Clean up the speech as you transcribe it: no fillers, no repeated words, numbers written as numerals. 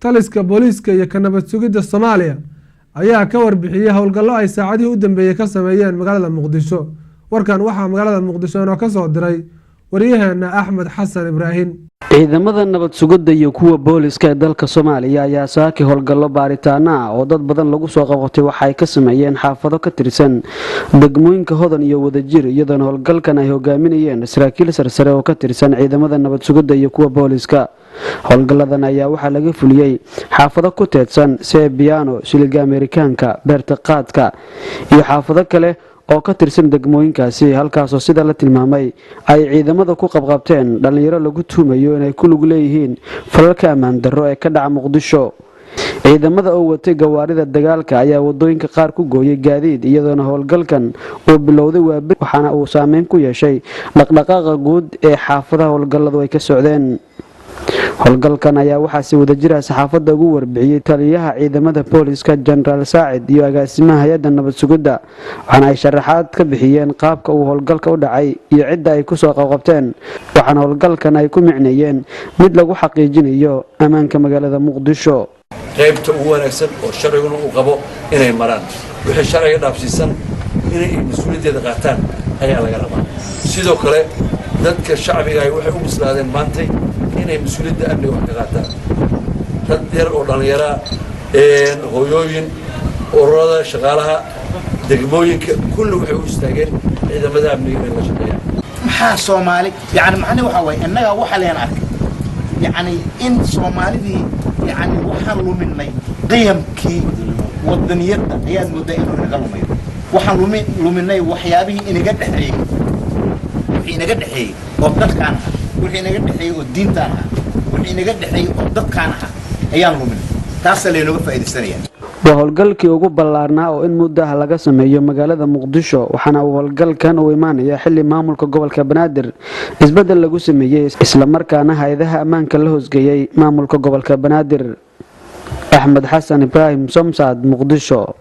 taliska booliiska iyo ka nabad sugidda Soomaaliya ayaa ka warbixiyay howlgallo ay saacadihii u dambeeyay ka sameeyeen magaalada Muqdisho. Warkan waxaa magaalada Muqdisho inoo ka soo diray wariyaheena Axmed Xasan Ibrahim. ciidamada nabad sugidda iyo kuwa booliiska ee dalka Soomaaliya ayaa saaki howlgallo baaritaan ah oo dad badan lagu soo qabtay waxa ay ka sameeyeen xaafado ka tirsan degmooyinka Hodan iyo Wadajir iyadoo howlgalkan ay hogaaminayeen saraakiil sarsare oo ka tirsan ciidamada nabad sugidda iyo kuwa booliiska. howlgalladan ayaa waxaa laga fuliyay xaafado ku teedsan Seebiyaano, Shiliga Ameerikaanka, Beerta Qaadka iyo xaafado kale oo ka tirsan degmooyinkaasi halkaas oo sida la tilmaamay ay ciidamada ku qabqabteen dhalinyaro lagu tuumayo inay ku lug leeyihiin falalka ammaan darro ee ka dhaca Muqdisho. ciidamada oo watay gawaarida dagaalka ayaa wadooyinka qaar ku gooyay gaadiid iyadoona howlgalkan uu bilowday waxaana uu saameyn ku yeeshay dhaqdhaqaaqa guud ee xaafadaha howlgalladu ay ka socdeen. howlgalkan ayaa waxaa si wadajir ah saxaafadda ugu warbixiyay taliyaha ciidamada booliiska General Saacid iyo agaasimaha hay'adda nabad sugidda waxaana ay sharaxaad ka bixiyeen qaabka uu howlgalka u dhacay iyo cidda ay ku soo qabqabteen waxaana howlgalkan ay ku micneeyeen mid lagu xaqiijinayo ammaanka magaalada Muqdisho. qaybta ugu wanaagsan oo sharciguna uu qabo inay maraan wixii sharciga dhaafsiisan inay mas'uuliyadda qaataan ayaa laga rabaa. sidoo kale dadka shacbiga ay waxay u bislaadeen maantay inay mas'uuliyadda amniga wax ka qaataan. dad yar oo dhalinyaro hooyooyin ururada shaqaalaha degmooyinka kullu waxay u istaageen ciidamada amniga inay la shaqeeyaan. maxaa Soomaali yani macna waxa way innaga waxa leen arkay yani in Soomaalidii yani waxaan luminay qiyamkii wadaniyadda ayaan moodaa inuu naga lumayo. waxaan luminay waxyaabihii inaga dhaxeeyay oo dadkaan wixii inaga dhaxeeyay oo diintaan wixii inaga dhaxeeyay oo dadkaan ayaan lumin taas leeyahay faa'iideysanayaan. waa howlgalkii ugu ballaarnaa oo in muddo ah laga sameeyo magaalada Muqdisho waxaana uu howlgalkan u imaanaya xilli maamulka gobolka Banaadir isbedel lagu sameeyay isla markaana hay'adaha ammaanka la hoosgeeyay maamulka gobolka Banaadir. Axmed Xasan Ibrahim, Somsad, Muqdisho.